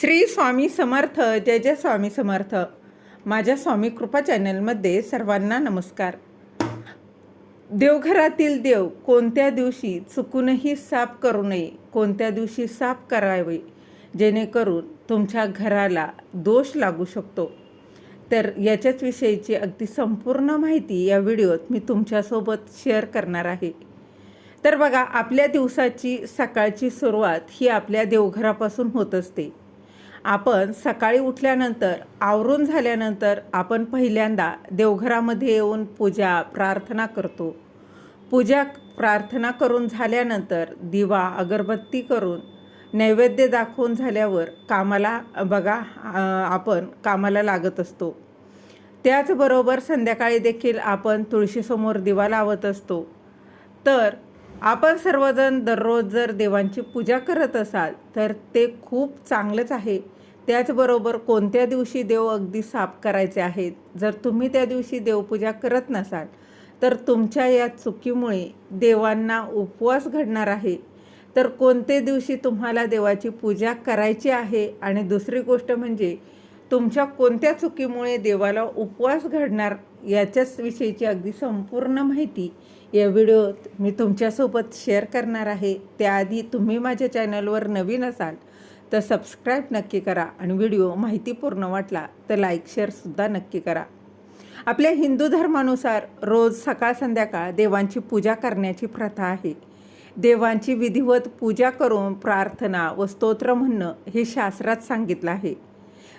श्री स्वामी समर्थ. जय जय स्वामी समर्थ. माझ्या स्वामी कृपा चॅनलमध्ये सर्वांना नमस्कार. देवघरातील देव कोणत्या दिवशी चुकूनही साफ करू नये, कोणत्या दिवशी साफ करावे जेणेकरून तुमच्या घराला दोष लागू शकतो, तर याच्याच विषयीची अगदी संपूर्ण माहिती या व्हिडिओत मी तुमच्यासोबत शेअर करणार आहे. तर बघा, आपल्या दिवसाची सकाळची सुरुवात ही आपल्या देवघरापासून होत असते. आपण सकाळी उठल्यानंतर आवरून झाल्यानंतर आपण पहिल्यांदा देवघरामध्ये येऊन पूजा प्रार्थना करतो. पूजा प्रार्थना करून झाल्यानंतर दिवा अगरबत्ती करून नैवेद्य दाखवून झाल्यावर आपण कामाला लागत असतो. त्याचबरोबर संध्याकाळी देखील आपण तुळशीसमोर दिवा लावत असतो. तर आपण सर्वजण दररोज जर देवांची पूजा करत असाल तर ते खूप चांगलंच आहे. त्याचबरोबर कोणत्या दिवशी देव अगदी साफ करायचे आहेत, जर तुम्ही त्या दिवशी देवपूजा करत नसाल तर तुमच्या या चुकीमुळे देवांना उपवास घडणार आहे. तर कोणत्या दिवशी तुम्हाला देवाची पूजा करायची आहे आणि दुसरी गोष्ट म्हणजे तुमच्या कोणत्या चुकीमुळे देवाला उपवास घडणार, याच्याच विषयीची अगदी संपूर्ण माहिती या व्हिडिओत मी तुमच्यासोबत शेअर करणार आहे. त्याआधी तुम्ही माझ्या चॅनलवर नवीन असाल तर सबस्क्राईब नक्की करा आणि व्हिडिओ माहितीपूर्ण वाटला तर लाईक शेअरसुद्धा नक्की करा. आपल्या हिंदू धर्मानुसार रोज सकाळ संध्याकाळ देवांची पूजा करण्याची प्रथा आहे. देवांची विधिवत पूजा करून प्रार्थना व स्तोत्र म्हणणं हे शास्त्रात सांगितलं आहे.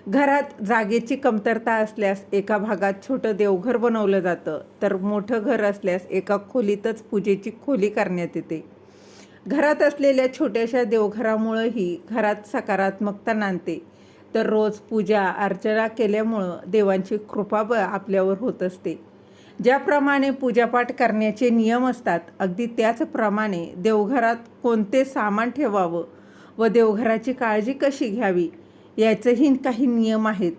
घरात जागेची कमतरता असल्यास एका भागात छोटं देवघर बनवलं जातं, तर मोठं घर असल्यास एका खोलीतच पूजेची खोली करण्यात येते. घरात असलेल्या छोट्याशा देवघरामुळंही घरात सकारात्मकता नांदते. तर रोज पूजा अर्चना केल्यामुळं देवांची कृपा आपल्यावर होत असते. ज्याप्रमाणे पूजापाठ करण्याचे नियम असतात, अगदी त्याचप्रमाणे देवघरात कोणते सामान ठेवावं व देवघराची काळजी कशी घ्यावी याचेही काही नियम आहेत.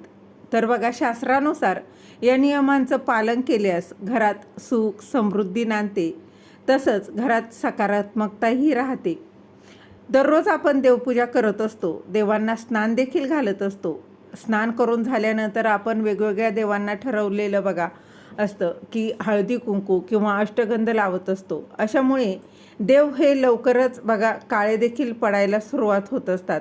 तर बघा, शास्त्रानुसार या नियमांचं पालन केल्यास घरात सुख समृद्धी नांदते, तसंच घरात सकारात्मकताही राहते. दररोज आपण देवपूजा करत असतो. देवांना स्नान देखील घालत असतो. स्नान करून झाल्यानंतर आपण वेगवेगळ्या देवांना ठरवलेलं असतं की हळदी कुंकू किंवा अष्टगंध लावत असतो. अशामुळे देव हे लवकरच काळे देखील पडायला सुरुवात होत असतात.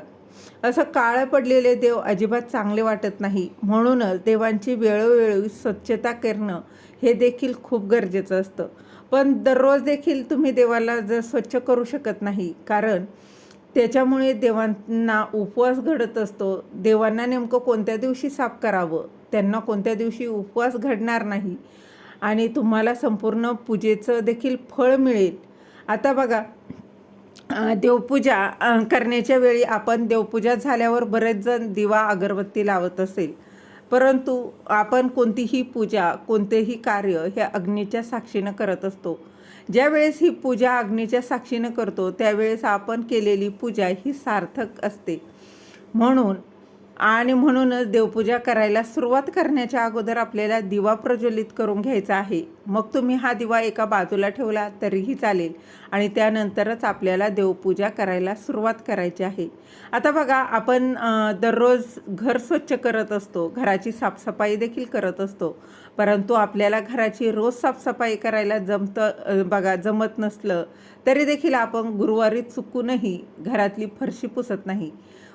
असं काळं पडलेले देव अजिबात चांगले वाटत नाही. म्हणूनच देवांची वेळोवेळी स्वच्छता करणं हे देखील खूप गरजेचं असतं. पण दररोज देखील तुम्ही देवाला स्वच्छ करू शकत नाही, कारण त्याच्यामुळे देवांना उपवास घडत असतो. देवांना नेमकं कोणत्या दिवशी साफ करावं, त्यांना कोणत्या दिवशी उपवास घडणार नाही आणि तुम्हाला संपूर्ण पूजेचं देखील फळ मिळेल. आता बघा, देवपूजा करण्याच्या वेळी आपण देवपूजा झाल्यावर बरेच जण दिवा अगरबत्ती लावत असेल, परंतु आपण कोणतीही पूजा कोणतेही कार्य हे अग्नीच्या साक्षीनं करत असतो. ज्यावेळेस ही पूजा अग्नीच्या साक्षीनं करतो त्यावेळेस आपण केलेली पूजा ही सार्थक असते. म्हणूनच देवपूजा करायला सुरुवात करण्याच्या अगोदर आपल्याला दिवा प्रज्वलित करून घ्यायचा आहे. मग तुम्ही हा दिवा एका बाजूला ठेवला तरीही चालेल आणि त्यानंतरच आपल्याला देवपूजा करायला सुरुवात करायची आहे. आता बघा, आपण दररोज घर स्वच्छ करत असतो, घराची साफसफाई देखील करत असतो, परंतु आपल्याला घराची रोज साफसफाई करायला जमत नसलं तरी देखील आपण गुरुवारी चुकूनही घरातली फरशी पुसत नाही.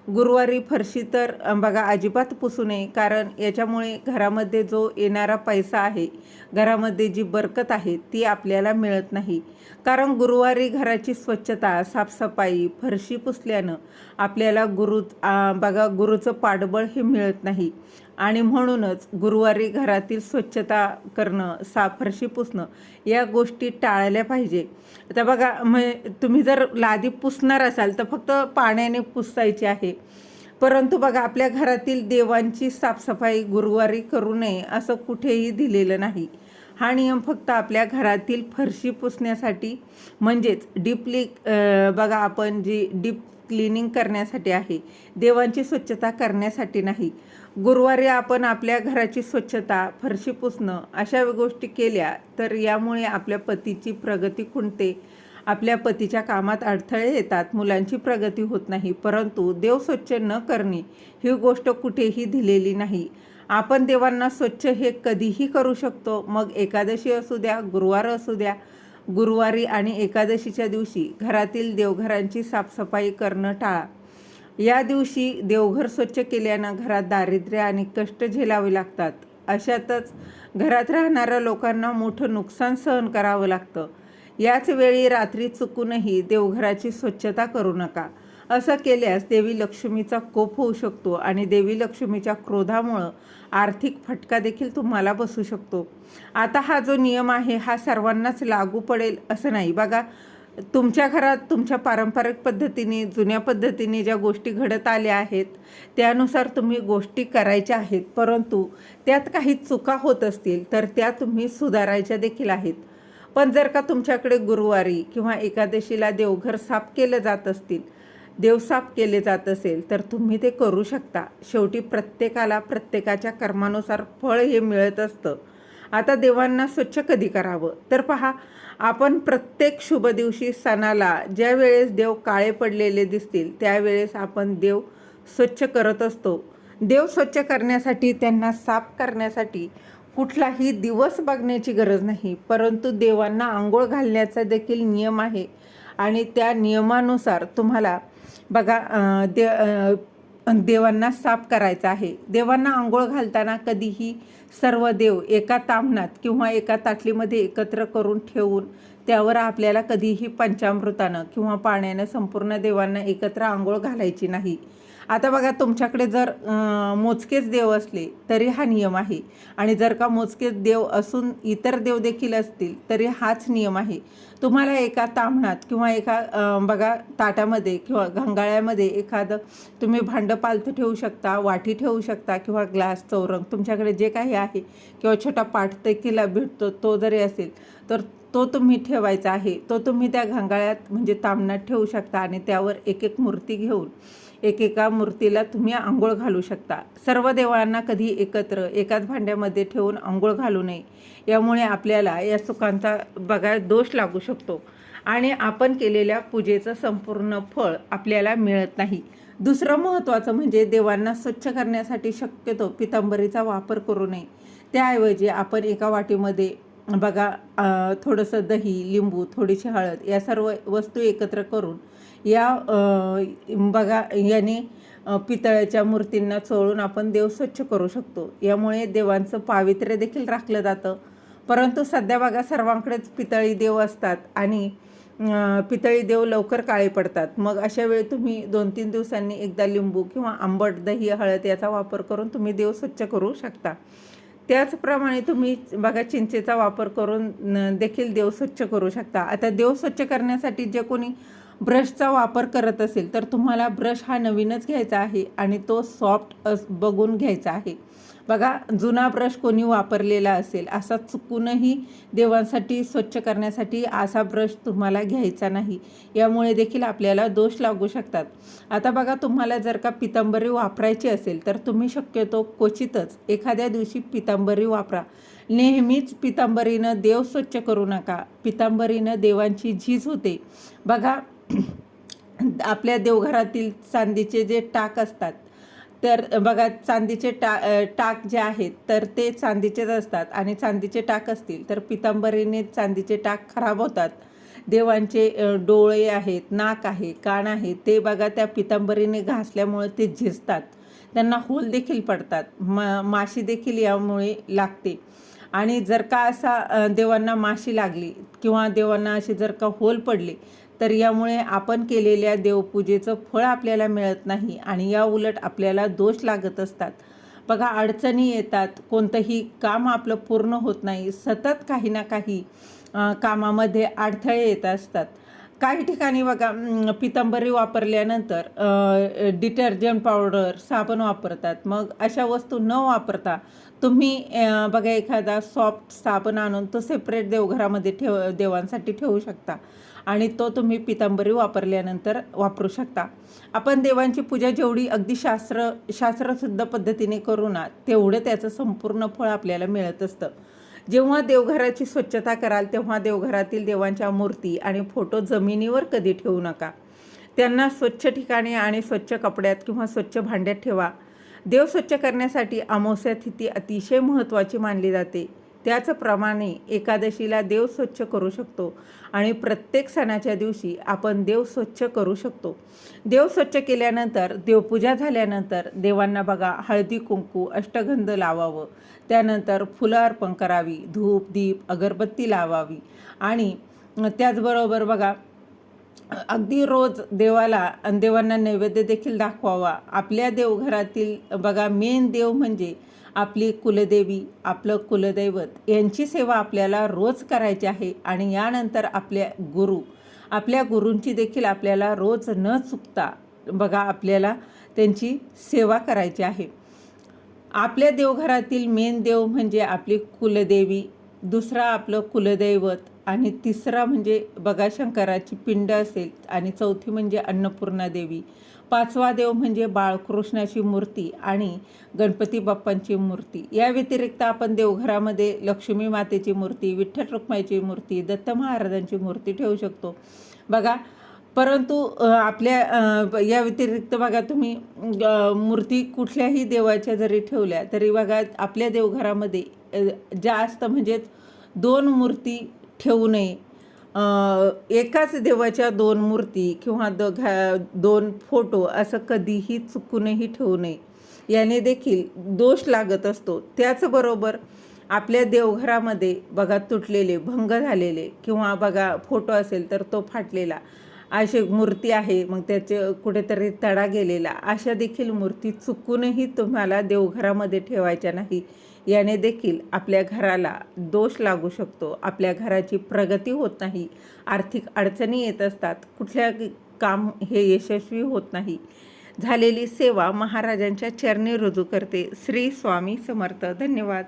गुरुवारी फरशी तर अजिबात पुसू नये, कारण याच्यामुळे घरामध्ये जो येणारा पैसा आहे, घरामध्ये जी बरकत आहे ती आपल्याला मिळत नाही. कारण गुरुवारी घराची स्वच्छता साफसफाई फरशी पुसल्यानं आपल्याला गुरुचं पाठबळ हे मिळत नाही आणि म्हणूनच गुरुवारी घरातील स्वच्छता करणं, फरशी पुसणं या गोष्टी टाळल्या पाहिजे. आता बघा, तुम्ही जर लादी पुसणार असाल तर फक्त पाण्याने पुसायची आहे, परंतु बघा, आपल्या घरातील देवांची साफसफाई गुरुवारी करू नये असं कुठेही दिलेलं नाही. हा नियम फक्त आपल्या घरातील फरशी पुसण्यासाठी, म्हणजेच आपण जी डीप क्लिनिंग करण्यासाठी आहे, देवांची स्वच्छता करण्यासाठी नाही. गुरुवारी आपण आपल्या घराची स्वच्छता फरशी पुसणं अशा गोष्टी केल्या तर यामुळे आपल्या पतीची प्रगती खुंटते आपल्या पतीच्या कामात अडथळे येतात, मुलांची प्रगती होत नाही, परंतु देव स्वच्छ न करणे ही गोष्ट कुठेही दिलेली नाही. आपण देवांना स्वच्छ हे कधीही करू शकतो. मग एकादशी असू द्या, गुरुवार असू द्या. गुरुवारी आणि एकादशीच्या दिवशी घरातील देवघरांची साफसफाई करणं टाळा. या दिवशी देवघर स्वच्छ केल्यानं घरात दारिद्र्य आणि कष्ट झेलावे लागतात. अशातच घरात राहणाऱ्या लोकांना मोठं नुकसान सहन करावं लागतं. याच वेळी रात्री चुकूनही देवघराची स्वच्छता करू नका. असं केल्यास देवी लक्ष्मीचा कोप होऊ शकतो आणि देवी लक्ष्मीच्या क्रोधामुळं आर्थिक फटका देखील तुम्हाला बसू शकतो. आता हा जो नियम आहे हा सर्वांनाच लागू पडेल असं नाही. बघा, तुमच्या घरात तुमच्या पारंपरिक पद्धतीने, जुन्या पद्धतीने ज्या गोष्टी घडत आल्या आहेत त्यानुसार तुम्ही गोष्टी करायच्या आहेत, परंतु त्यात काही चुका होत असतील तर त्या तुम्ही सुधारायच्या देखील आहेत. पण जर का तुमच्याकडे गुरुवारी किंवा एकादशीला देवघर साफ केलं जात असतील, देव साफ केले जात असेल तर तुम्ही ते करू शकता. शेवटी प्रत्येकाला प्रत्येकाच्या कर्मानुसार फळ हे मिळत असतं. आता देवांना स्वच्छ कधी करावं तर पहा, आपण प्रत्येक शुभ दिवशी सणाला ज्या वेळेस देव काळे पडलेले दिसतील त्यावेळेस आपण देव स्वच्छ करत असतो. देव स्वच्छ करण्यासाठी, त्यांना साफ करण्यासाठी कुठलाही दिवस बघण्याची गरज नाही, परंतु देवांना आंघोळ घालण्याचा देखील नियम आहे आणि त्या नियमानुसार तुम्हाला बघा देवांना साफ करायचं आहे. देवांना आंघोळ घालताना कधीही सर्व देव एका ताम्हणात किंवा एका ताटलीमध्ये एकत्र करून ठेवून त्यावर आपल्याला कधीही पंचामृतानं किंवा पाण्यानं संपूर्ण देवांना एकत्र आंघोळ घालायची नाही. आता बघा, तुमच्याकडे जर मोजकेच देव असले तरी हा नियम आहे आणि जर का मोजकेच देव असून इतर देव देखील असतील तरी हाच नियम आहे. तुम्हाला एका ताम्हणात किंवा एका बघा ताटामध्ये किंवा घंगाळ्यामध्ये एखादं तुम्ही भांडं पालथं ठेवू शकता, वाटी ठेवू शकता किंवा ग्लास, चौरंग, तुमच्याकडे जे काही आहे किंवा छोटा पाट देखील भेटतो तो जरी असेल तर तो तुम्ही ठेवायचा आहे. तो तुम्ही त्या घंगाळ्यात म्हणजे ताम्हणात ठेवू शकता आणि त्यावर एक एक मूर्ती घेऊन एकेका मूर्तीला तुम्ही आंघोळ घालू शकता. सर्व देवांना कधी एकत्र एकाच भांड्यामध्ये ठेवून आंघोळ घालू नये. यामुळे आपल्याला या चुकांचा बघा दोष लागू शकतो आणि आपण केलेल्या पूजेचं संपूर्ण फळ आपल्याला मिळत नाही. दुसरं महत्त्वाचं म्हणजे देवांना स्वच्छ करण्यासाठी शक्यतो पितांबरीचा वापर करू नये. त्याऐवजी आपण एका वाटीमध्ये बघा थोडंसं दही, लिंबू, थोडीशी हळद या सर्व वस्तू एकत्र करून या बघा याने पितळ्याच्या मूर्तींना चोळून आपण देव स्वच्छ करू शकतो. यामुळे देवांचं पावित्र्य देखील राखलं जातं. परंतु सध्या बघा सर्वांकडेच पितळी देव असतात आणि पितळी देव लवकर काळे पडतात. मग अशा वेळी तुम्ही 2-3 दिवसांनी एकदा लिंबू किंवा आंबट, दही, हळद याचा वापर करून तुम्ही देव स्वच्छ करू शकता. त्याचप्रमाणे तुम्ही बघा चिंचेचा वापर करून देखील देव स्वच्छ करू शकता. आता देव स्वच्छ करण्यासाठी जे कोणी ब्रशचा वापर करत असेल तर तुम्हाला ब्रश हा नवीनच घ्यायचा आहे आणि तो सॉफ्ट बघून घ्यायचा आहे. बघा, जुना ब्रश कोणी वापरलेला असेल असा चुकूनही देवांसाठी स्वच्छ करण्यासाठी असा ब्रश तुम्हाला घ्यायचा नाही. यामुळे देखील आपल्याला दोष लागू शकतात. आता बघा, तुम्हाला जर का पितांबरी वापरायची असेल तर तुम्ही शक्यतो क्वचितच एखाद्या दिवशी पितांबरी वापरा. नेहमीच पितांबरीनं देव स्वच्छ करू नका. पितांबरीनं देवांची झीज होते. बघा, आपल्या देवघरातील चांदीचे जे टाक असतात तर बघा चांदीचे टाक जे आहेत तर ते चांदीचेच असतात आणि चांदीचे टाक असतील तर पितांबरीने चांदीचे टाक खराब होतात. देवांचे डोळे आहेत, नाक आहे, कान आहे, ते बघा त्या पितांबरीने घासल्यामुळे ते झिजतात, त्यांना होल देखील पडतात, माशी देखील यामुळे लागते. आणि जर का असा देवांना माशी लागली किंवा देवांना असे जर का होल पडले तर यामुळे आपण केलेल्या देवपूजेचं फळ आपल्याला मिळत नाही आणि या उलट आपल्याला दोष लागत असतात. बघा, अडचणी येतात, कोणतंही काम आपलं पूर्ण होत नाही, सतत काही ना काही कामामध्ये अडथळे येत असतात. काही ठिकाणी बघा पितांबरी वापरल्यानंतर डिटर्जंट पावडर, साबण वापरतात. मग अशा वस्तू न वापरता तुम्ही बघा एखादा सॉफ्ट साबण आणून तो सेपरेट देवघरामध्ये देवांसाठी ठेवू शकता आणि तो तुम्ही पितांबरी वापरल्यानंतर वापरू शकता. आपण देवांची पूजा जेवढी अगदी शास्त्रशुद्ध पद्धतीने करू ना तेवढं त्याचं संपूर्ण फळ आपल्याला मिळत असतं. जेव्हा देवघराची स्वच्छता कराल तेव्हा देवघरातील देवांच्या मूर्ती आणि फोटो जमिनीवर कधी ठेवू नका. त्यांना स्वच्छ ठिकाणी आणि स्वच्छ कपड्यात किंवा स्वच्छ भांड्यात ठेवा. देव स्वच्छ करण्यासाठी अमावस्या तिथी अतिशय महत्त्वाची मानली जाते. त्याचप्रमाणे एकादशीला देव स्वच्छ करू शकतो आणि प्रत्येक सणाच्या दिवशी आपण देव स्वच्छ करू शकतो. देव स्वच्छ केल्यानंतर, देवपूजा झाल्यानंतर देवांना बघा हळदी कुंकू अष्टगंध लावावं. त्यानंतर फुलं अर्पण करावी, धूप दीप अगरबत्ती लावावी आणि त्याचबरोबर बघा अगदी रोज देवांना नैवेद्य देखील दाखवावा. आपल्या देवघरातील बघा मेन देव म्हणजे आपली कुलदेवी, आपलं कुलदैवत यांची सेवा आपल्याला रोज करायची आहे. आणि यानंतर आपल्या गुरूंची देखील आपल्याला रोज न चुकता बघा आपल्याला त्यांची सेवा करायची आहे. आपल्या देवघरातील मेन देव म्हणजे आपली कुलदेवी, दुसरा आपलं कुलदैवत आणि तिसरा म्हणजे बघा शंकराची पिंड असेल आणि चौथी म्हणजे अन्नपूर्णा देवी, पाचवा देव म्हणजे बाळकृष्णाची मूर्ती आणि गणपती बाप्पांची मूर्ती. या व्यतिरिक्त आपण देवघरामध्ये लक्ष्मी मातेची मूर्ती, विठ्ठल रुक्माईची मूर्ती, दत्त महाराजांची मूर्ती ठेवू शकतो बघा. परंतु आपल्या या व्यतिरिक्त बघा तुम्ही मूर्ती कुठल्याही देवाच्या जरी ठेवल्या तरी बघा आपल्या देवघरामध्ये जास्त म्हणजे 2 मूर्ती ठेवू नये. एकाच देवाच्या 2 मूर्ती किंवा 2 फोटो असं कधीही चुकूनही ठेवू नये. याने देखील दोष लागत असतो. त्याचबरोबर आपल्या देवघरामध्ये बघा तुटलेले, भंग झालेले किंवा बघा फोटो असेल तर तो फाटलेला अशी मूर्ती आहे, मग त्याचे कुठेतरी तडा गेलेला, अशा देखील मूर्ती चुकूनही तुम्हाला देवघरामध्ये ठेवायच्या नाही. याने देखील आपल्या घराला दोष लागू शकतो. आपल्या घराची प्रगती होत नाही, आर्थिक अडचणी येत असतात, कुठल्या काम हे यशस्वी होत नाही. झालेली सेवा महाराजांच्या चरणी रुजू करते. श्री स्वामी समर्थ. धन्यवाद.